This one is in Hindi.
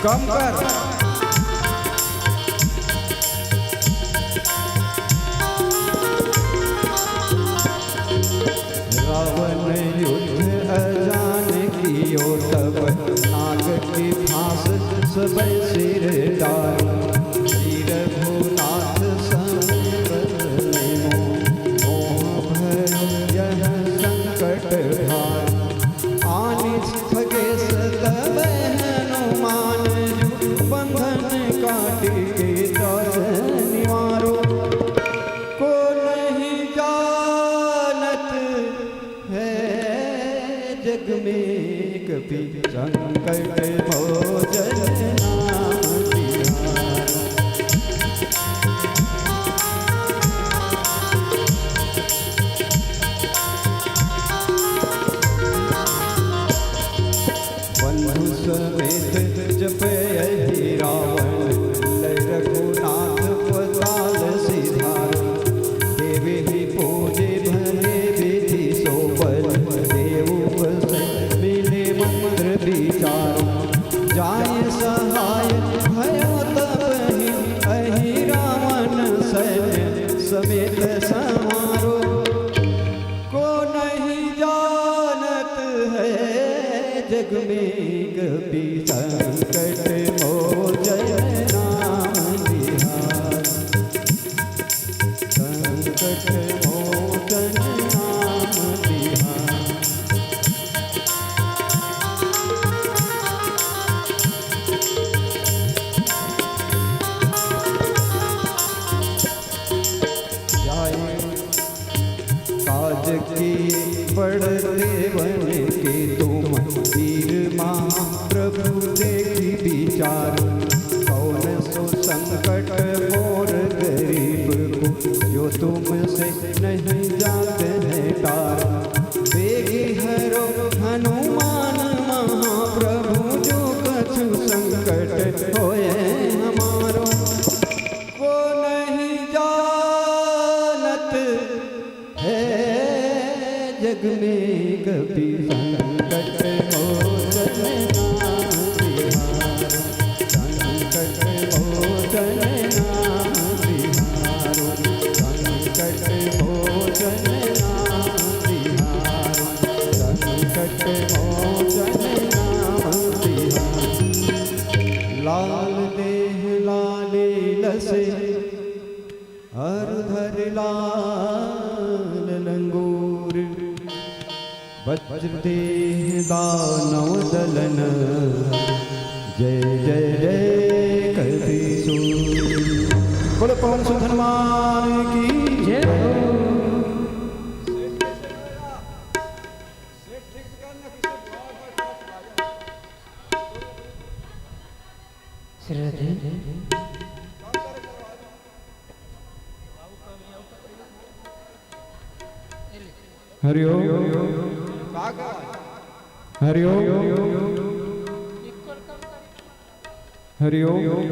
कम कर। रावण युद्ध अजान कियो तब नाग की फांस सब सिर डाल। श्री रघुनाथ संबंधि मोह भय यह संकट भार। आनि खगेश तब हनुमान जु बंधन काटि के दास निवारो। को नहीं जानत है जग में कभी संकट भोजन नाम तिहारा। बंधु समेत जपयहि रावण लय रघुनाथ पताल सिधार। देवे ही पूजे भले विधि सोबल देव बसै मिले मंत्र विचार। जाय सहाय भयो तबहि अहि रावण सैन्य समेत समारो। को नहीं जानत है जग में कभी संकट मोचन नाम तिहारा। संकट मोचन नाम तिहारा। काज की बढ़ते बन के तुम वीर महाप्रभु देखी विचार। कौन सो संकट मोर गरीब को जो तुमसे नहीं जाते हैं तार। बेगी हरो हनुमान महाप्रभु जो कछु संकट होए हमारो। को नहीं जानत है जग में कभी संकट मोचन नाम तिहारा। संकट मोचन नाम तिहारा। संकट मोचन नाम तिहारा। संकट मोचन नाम तिहारा। लाल देह लाले लसे हरधर लाल लंगूर। वज्र देह दानव दलन जय जय जय कपीसूर। बोलो पवन सुत हनुमान की जय। हरि ओम हरि ओम हरि ओम।